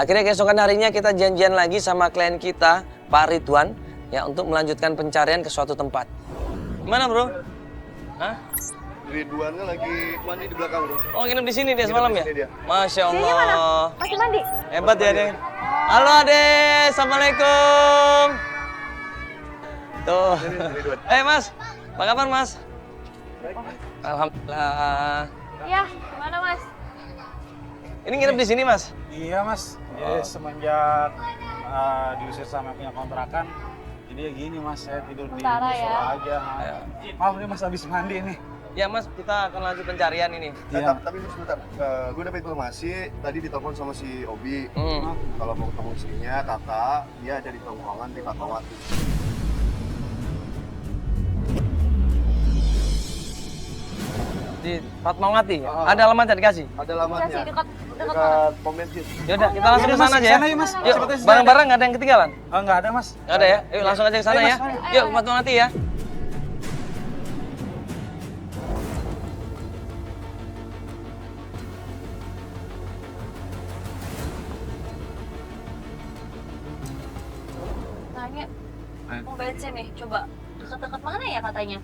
Akhirnya keesokan harinya kita janjian lagi sama klien kita, Pak Ridwan, ya untuk melanjutkan pencarian ke suatu tempat. Gimana bro? Hah? Ridwannya lagi mandi di belakang, bro. Oh nginep di sini dia semalam ya? Dia. Masya Dianya mana? Allah. Masih mandi? Hebat ya Deng. Halo Ade, Assalamualaikum. Tuh. Mas, apa kabar Mas? Alhamdulillah. Iya, gimana Mas? Ini nginep di sini Mas? Iya Mas, jadi semenjak diusir sama punya kontrakan, jadi ya gini Mas, saya tidur di Sementara ya. musola aja. Maaf nih Mas, habis mandi nih. Ya Mas, kita akan lanjut pencarian ini. Iya. Tapi sebentar, gue dapat informasi tadi ditelepon sama si Obi. Kalau mau ketemu istrinya, kakak, dia ada di tongkrongan di Fatmawati. Di Fatmawati, ada alamatnya dikasih? Ada Iya alamatnya. sih, dekat mana? Dekat pom bensin. Yaudah, kita langsung ke sana aja ya. Sana yuk Mas. Yuk, barang-barang nggak ada yang ketinggalan? Oh, nggak ada Mas. Nggak ada ya? Yuk langsung aja ke sana Ayo, ya. Mas, ayo. Yuk, Fatmawati ya. Nanya, mau bensin nih, coba deket-deket mana ya katanya?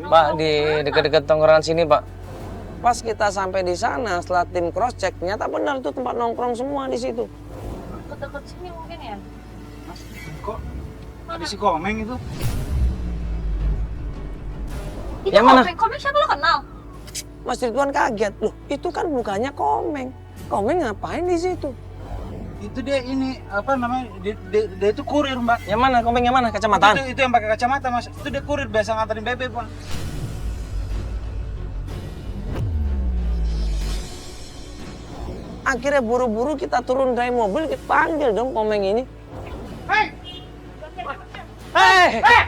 Pak, di dekat-dekat tongkrongan sini, Pak. Pas kita sampai di sana, setelah tim cross check, ternyata benar itu tempat nongkrong semua di situ. Deket-deket sini mungkin ya? Mas, kok ada si Komeng itu? Itu Yang mana? Komeng siapa lo kenal? Mas Ridwan kaget, loh itu kan bukannya Komeng. Komeng ngapain di situ? Itu dia ini, apa namanya, dia itu kurir Mbak. Yang mana? Komeng yang mana? Kacamataan? Itu yang pakai kacamata Mas, itu dia kurir, biasa nganterin bebek Pak. Akhirnya buru-buru kita turun dari mobil, kita panggil dong Komeng ini. Hei! Hei!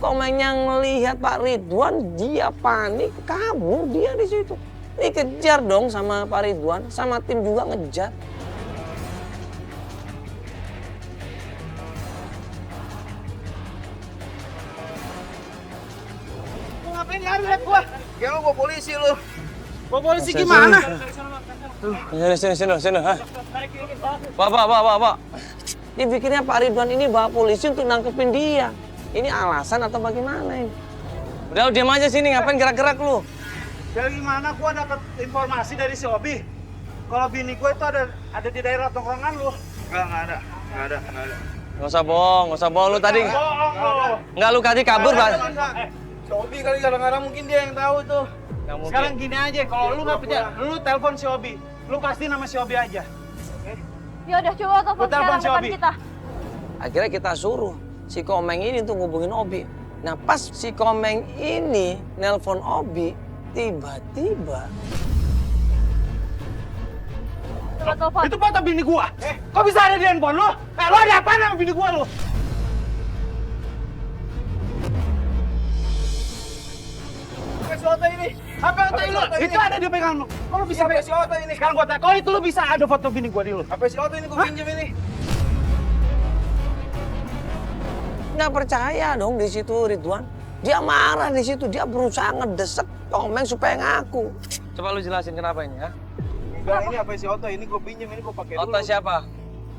Komeng yang melihat Pak Ridwan, dia panik, kabur dia di situ. Dikejar dong sama Pak Ridwan, sama tim juga ngejar. Lu ngapain lihat gua? Kayak lu bawa polisi lu. Bawa polisi gimana? Sini. Pak. Dipikirnya Pak Ridwan ini bawa polisi untuk nangkepin dia. Ini alasan atau bagaimana ini? Udah diam aja sini, ngapain gerak-gerak lu? Ya gimana, gua dapat informasi dari si Obi. Kalau bini gua itu ada di daerah tongkrongan lu. Nggak ada. Nggak usah bohong lu tadi. Bohong lu. Nggak lu tadi kabur, Pak. Si Obi kali kadang-kadang mungkin dia yang tahu tuh. Nggak mungkin. Sekarang gini aja, kalau lu nggak percaya, lu telepon si Obi. Lu pasti nama si Obi aja. Ya udah coba telepon telepon sekarang si depan Obi. kita. Akhirnya kita suruh si Komeng ini untuk ngubungin Obi. Nah pas si Komeng ini nelpon Obi, tiba-tiba Coba telepon. Itu foto bini gua. Kok bisa ada di handphone lu? Lu ada apa sama bini gua lu? Si Oto ini. Apa foto lu? Itu ada di pegang lu. Kok lu bisa Si Oto ini. Sekarang gua tanya, kok itu lu bisa ada foto bini gua di lu? Apa si Oto ini gue pinjam ini? nggak percaya dong di situ Ridwan. Dia marah di situ, dia berusaha ngedesek Komeng supaya ngaku. Coba lu jelasin kenapa ini ya? Enggak, ini apa si Oto ini gue pinjam ini gue pakai dulu. Oto siapa?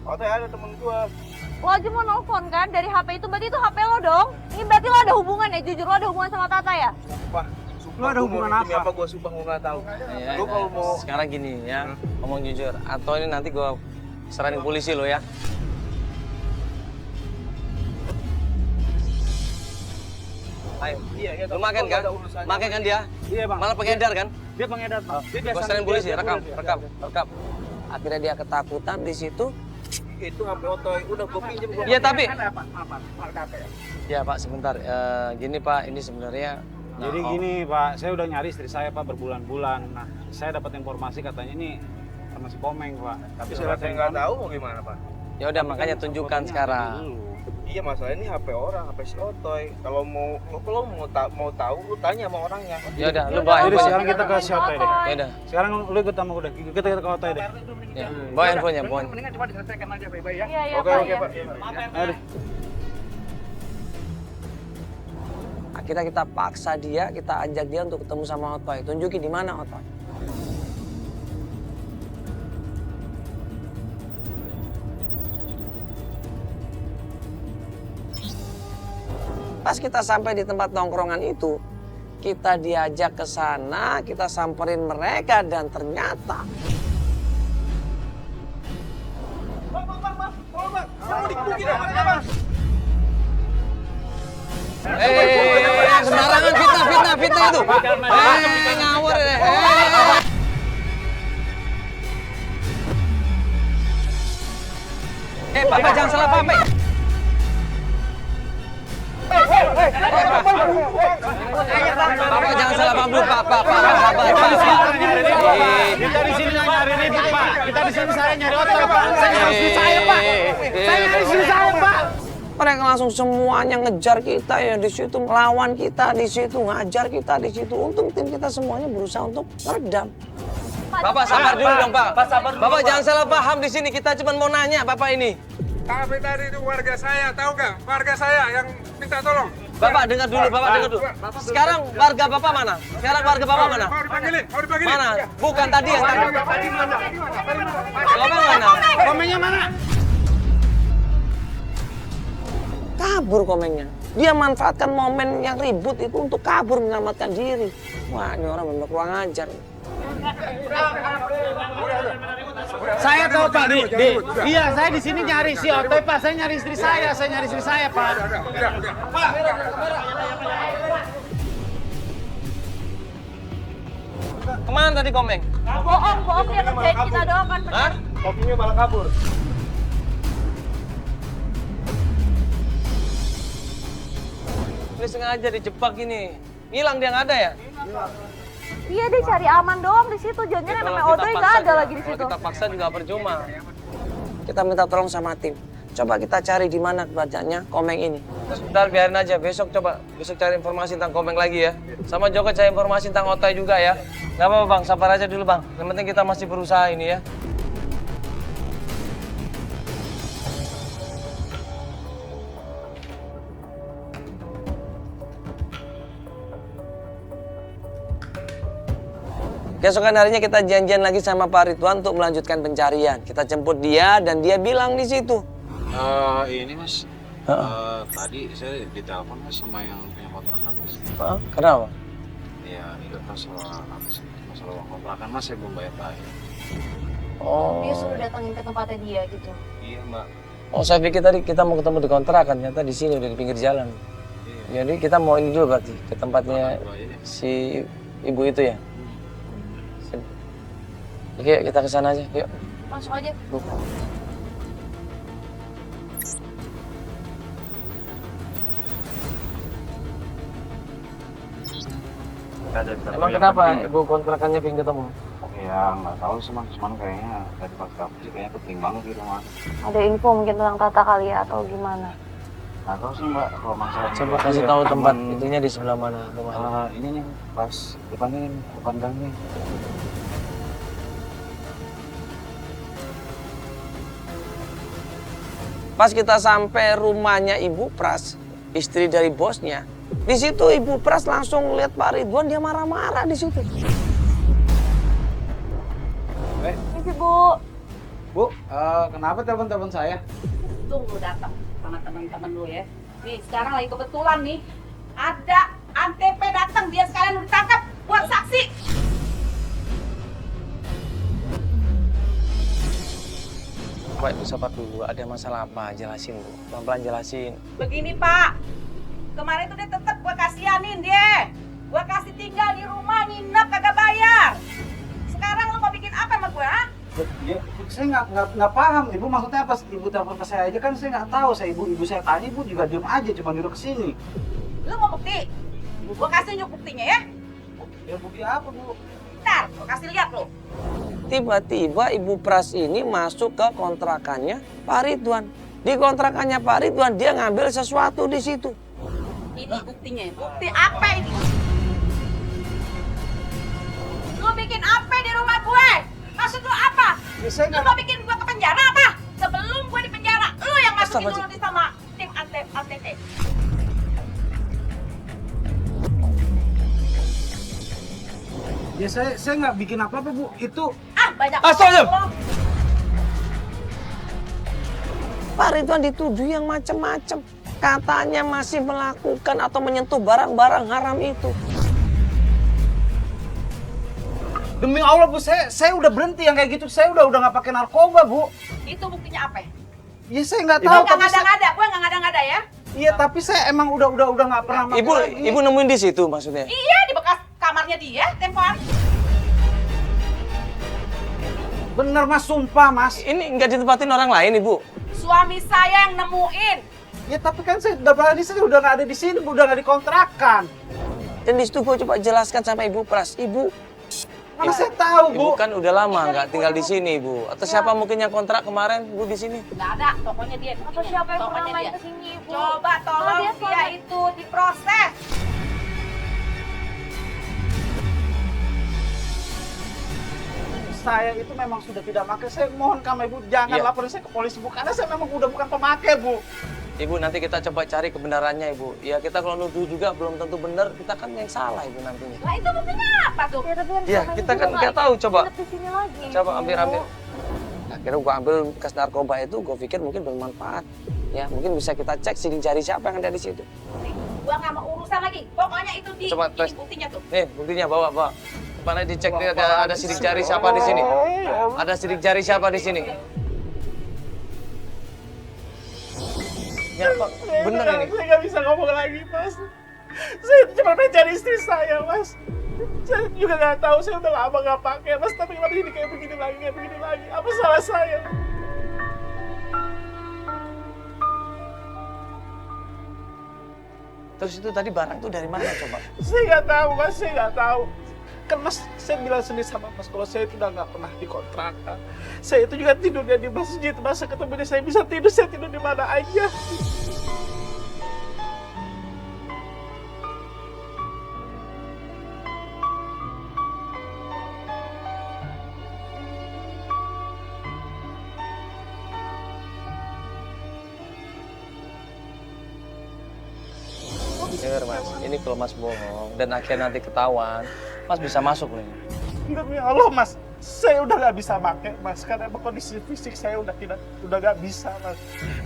Oto ada temen gue. Lo aja mau nelfon kan dari HP itu, berarti itu HP lo dong. Ini berarti lo ada hubungan ya, jujur lo ada hubungan sama Tata ya? Sumpah. Lu ada hubungan apa? Gue sumpah gue nggak tahu. Ya, Lu kalau mau sekarang gini ya, ngomong jujur. Atau ini nanti gua serahin polisi lo ya. Ayo, iya, lu makan kan? Makan kan dia? Iya bang. Malah pengedar kan? Dia pengedar bang. Dia Gua serahin polisi, rekam. Akhirnya dia ketakutan di situ. itu HP Oto udah gue pinjam gue. Iya tapi, Apa? ya Pak sebentar. Gini Pak, ini sebenarnya. Jadi gini Pak, saya udah nyari istri saya Pak berbulan-bulan. Nah, saya dapat informasi katanya ini sama si Komeng Pak. Tapi Saya nggak tahu mau gimana Pak. Ya udah makanya tunjukkan sekarang. Iya masalah ini HP orang, HP si Otoy. Kalau mau tahu lu tanya sama orangnya. Ya udah, lu bawa Jadi handphone. sekarang kita ke Shopee deh. Ya udah, Sekarang lu ikut sama udah. Kita ke hotel deh. ya. Bawa handphonenya, bawa. Mendingan coba diselesaikan aja baik-baik ya. Iya, Oke Pak. Pak. Ayo deh. Akhirnya kita paksa dia, kita ajak dia untuk ketemu sama Otoy. Tunjukin di mana Otoy. Pas kita sampai di tempat nongkrongan itu, kita diajak ke sana, kita samperin mereka dan ternyata sembarangan fitnah itu. Ngawur deh. Bapak jangan salah paham, Pak. Bapak jangan salah paham dulu, Pak. Sabar, Pak. Kita di sini nyari ribut, Pak. Kita di sini saya nyari otak, Pak. Saya nyari istri saya, Pak. Saya nyari istri saya, Pak. Mereka langsung semuanya ngejar kita ya di situ, melawan kita di situ, ngajar kita di situ. Untung tim kita semuanya berusaha untuk meredam. Bapak sabar dulu dong, Pak. Bapak jangan salah paham di sini. Kita cuma mau nanya, Bapak ini. Tapi tadi itu warga saya, tahu nggak? Warga saya yang minta tolong. Bapak dengar dulu, Bapak dengar dulu. Sekarang warga Bapak mana? Sekarang warga Bapak mana? Mau dipanggilin. Mana? Bukan tadi yang tadi. Bapak mana? Komennya mana? Kabur komennya. Dia manfaatkan momen yang ribut itu untuk kabur menyelamatkan diri. Wah, ini orang benar kurang ajar. Saya tahu, Pak. Iya, saya di sini nyari si Otoy, Pak. Saya nyari istri saya. Saya nyari istri saya, Pak. Kemana tadi komeng? Bohong, dia ngerjain kita doang kan. Hah? Kopinya malah kabur. Ini sengaja dijebak ini. Hilang dia nggak ada ya? Iya, dia cari aman doang di situ. Jangan Kalau namanya kita Odoy paksa nggak ada juga- lagi di kalau situ. kita paksa juga percuma. Kita minta tolong sama tim. Coba kita cari di mana keberadaannya Komeng ini. Sebentar biarin aja, besok cari informasi tentang Komeng lagi ya. Sama Joko cari informasi tentang Otai juga ya. Nggak apa-apa Bang, sabar aja dulu Bang. Yang penting kita masih berusaha ini ya. Keesokan harinya kita janjian lagi sama Pak Ridwan untuk melanjutkan pencarian. Kita jemput dia dan dia bilang di situ. Ini Mas, tadi saya ditelepon Mas sama yang punya kontrakan Mas. Kenapa? Ya itu masalah apa sih? Masalah uang kontrakan Mas, saya belum bayar. Oh. Dia suruh datangin ke tempatnya dia gitu. Iya Mbak. Oh, saya pikir tadi kita mau ketemu di kontrakan, ternyata di sini udah di pinggir jalan. Iya. Jadi kita mau ini dulu berarti ke tempatnya Dua aja deh. si ibu itu ya. Oke, yuk, kita ke sana aja. Yuk. Masuk aja. Emang kenapa ibu kontrakannya pengen ketemu? Ya nggak tahu sih Mas, cuman kayaknya tadi pas kamu sih kayaknya penting banget gitu Mas. Ada info mungkin tentang Tata kali ya atau gimana? Nggak tahu sih Mbak, kalau masalah Coba kasih tahu tempat itunya di sebelah mana rumahnya. ini nih, pas depannya nih, depan gang nih. Pas kita sampai rumahnya Ibu Pras, istri dari bosnya, di situ Ibu Pras langsung lihat Pak Ridwan, dia marah-marah di situ. Ini Bu. Bu, kenapa telepon-telepon saya? Tunggu datang sama teman-teman lu ya. Nih sekarang lagi kebetulan nih ada Antep datang, dia sekalian udah ditangkap buat saksi. Pak, Ibu sabar dulu, ada masalah apa? Jelasin Bu, pelan-pelan jelasin. Begini Pak, kemarin tuh dia tetep gua kasihanin dia. Gua kasih tinggal di rumah nginep kagak bayar. Sekarang lu mau bikin apa sama gua? Ha? Ya, saya nggak paham. Ibu maksudnya apa? Ibu telepon ke saya aja kan saya nggak tahu. Ibu saya tanya, ibu juga diem aja, cuma nyuruh ke sini. Lu mau bukti? Gua kasih nyuk buktinya ya. Ya bukti apa Bu? Ntar gua kasih lihat lu. Tiba-tiba Ibu Pras ini masuk ke kontrakannya Pak Ridwan. Di kontrakannya Pak Ridwan, dia ngambil sesuatu di situ. Ini buktinya. Bukti apa ini? Lu bikin apa di rumah gue? Maksud lu apa? Ya, Lu mau bikin gue ke penjara apa? Sebelum gue di penjara, lu yang masukin dulu di sama tim ATT. Ya saya nggak bikin apa-apa Bu. Itu Banyak Astagfirullah. ngomong. Pak Ridwan dituduh yang macam-macam. katanya masih melakukan atau menyentuh barang-barang haram itu. Demi Allah Bu, saya udah berhenti yang kayak gitu. Saya udah nggak pakai narkoba Bu. Itu buktinya apa? Ya saya nggak Gue tahu. nggak Tapi saya, ngada-ngada, gue nggak ngada-ngada ya. iya tapi saya emang udah nggak pernah pakai lagi. Ibu nemuin di situ maksudnya? Iya, di bekas kamarnya dia, tempo hari. Bener Mas, sumpah Mas. Ini nggak ditempatin orang lain, Ibu? Suami saya yang nemuin. Ya tapi kan saya udah nggak ada di sini, udah nggak dikontrakan. Dan di situ gue coba jelaskan sama Ibu Pras. Ibu, Mana saya tahu Bu. Ibu kan udah lama nggak tinggal di sini, Bu. Atau siapa mungkin yang kontrak kemarin, Bu, di sini? Nggak ada, tokonya dia. Atau siapa yang pernah Tokonya main dia. kesini, Ibu? Coba tolong dia dia itu diproses. Saya itu memang sudah tidak pakai. Saya mohon kamu Ibu jangan Iya. laporin saya ke polisi Bu, karena saya memang udah bukan pemakai Bu. Ibu, nanti kita coba cari kebenarannya, Ibu. Ya, kita kalau nuduh juga belum tentu benar. Kita kan yang salah, Ibu, nantinya. Lah itu buktinya apa tuh? Ya, tapi kan Iya, selama kita ini kan juga nggak tahu, coba. nginep di sini lagi. Coba Ibu. ambil. Akhirnya gua ambil bekas narkoba itu, gua pikir mungkin bermanfaat. Ya, mungkin bisa kita cek sidik jari siapa yang ada di situ. Gua nggak mau urusan lagi. Pokoknya itu Coba ini tes. buktinya tuh. Nih, buktinya bawa. Mana dicek nih, ada sidik jari siapa di sini? Ada sidik jari siapa di sini? Ya, Pak, bener ini. Saya nggak bisa ngomong lagi Mas. Saya cuma mencari istri saya Mas. Saya juga nggak tahu, saya udah lama nggak pakai Mas. Tapi kenapa ini kayak begini lagi? Apa salah saya? Terus itu tadi barang tuh dari mana coba? Saya nggak tahu Mas, saya nggak tahu. Kan Mas, saya bilang sendiri sama Mas kalau saya itu udah nggak pernah dikontrakan. Saya itu juga tidurnya di masjid. Masa ketemunya saya bisa tidur, saya tidur di mana aja. Dengar Mas, ini kalau Mas bohong dan akhirnya nanti ketahuan, Mas bisa masuk nih. Demi Allah Mas, saya udah nggak bisa pakai Mas, karena emang kondisi fisik saya udah nggak bisa Mas.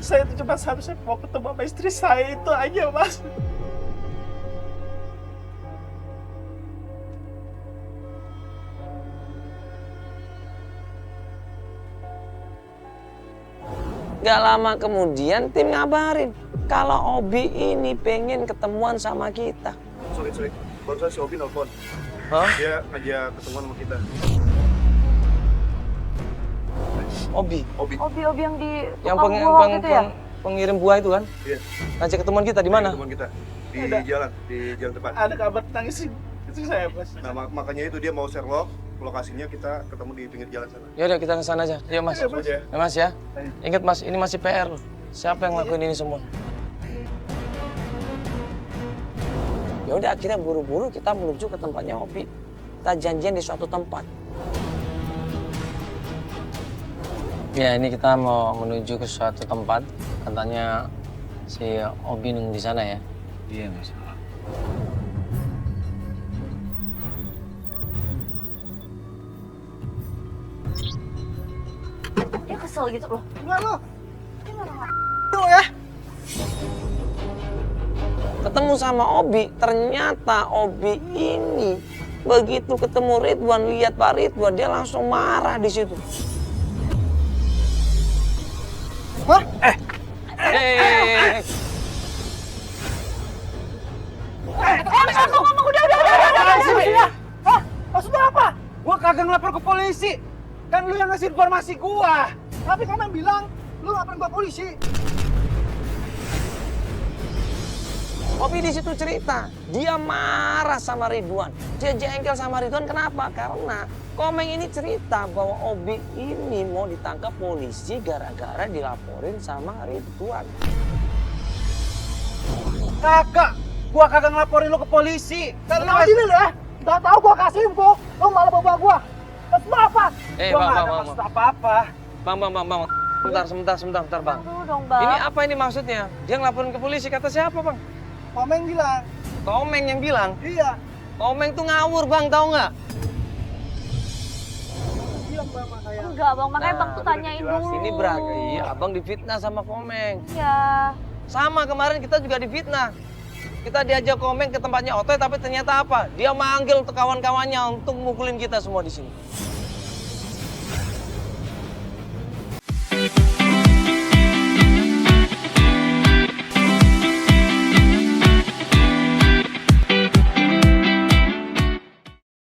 Saya itu cuma seharusnya mau ketemu sama istri saya itu aja Mas. Gak lama kemudian tim ngabarin kalau Obi ini pengen ketemuan sama kita. Sorry. Barusan si Obi nelfon. Hah? Dia ngajak ketemuan sama kita. Obi? Obi. Obi yang di Yang tukang buah gitu ya? pengirim buah itu kan? Iya. Ngajak ketemuan kita di mana? Ketemuan kita di Ada. jalan depan. Ada kabar tentang istri saya Mas. Nah, makanya itu dia mau Sherlock, lokasinya kita ketemu di pinggir jalan sana. Ya udah kita ke sana aja. Yuk Mas. Langsung aja ya. Ya Mas ya. Ingat Mas, ini masih PR loh. Siapa yang ngelakuin ini semua? Ya udah akhirnya buru-buru kita menuju ke tempatnya Obi. Kita janjian di suatu tempat. Ya ini kita mau menuju ke suatu tempat. Katanya si Obi nunggu di sana ya. Iya Mas. Dia kesel gitu loh. Enggak loh. Ketemu sama Obi, ternyata Obi ini begitu ketemu Ridwan, lihat Pak Ridwan, dia langsung marah di situ. Hah? Ngomong udah. Hah? Maksudnya apa? Gua kagak ngelapor ke polisi. Kan lu yang ngasih informasi gua. Tapi kamu yang bilang lu laporin gua polisi. Obi di situ cerita, dia marah sama Ridwan. Dia jengkel sama Ridwan kenapa? Karena Komeng ini cerita bahwa Obi ini mau ditangkap polisi gara-gara dilaporin sama Ridwan. Kagak. Gua kagak ngelaporin lu ke polisi. Kan lu sini lu ya. Udah tahu gua kasih info, lu malah bawa gua. Maksud apa? Gua nggak ada maksud apa-apa. Bang. Sebentar, Bang. Dulu dong, Bang. Ini apa ini maksudnya? Dia ngelaporin ke polisi, kata siapa, Bang? Komeng bilang. Komeng yang bilang. Iya. Komeng tuh ngawur, Bang, tahu nggak? Bilang Bang makanya. Enggak, Bang. Makanya Nah, Bang tuh tanyain dulu. Ini berarti abang difitnah sama Komeng. Iya. Sama kemarin kita juga difitnah. Kita diajak komeng ke tempatnya Otoy, tapi ternyata apa? Dia manggil kawan-kawannya untuk mukulin kita semua di sini.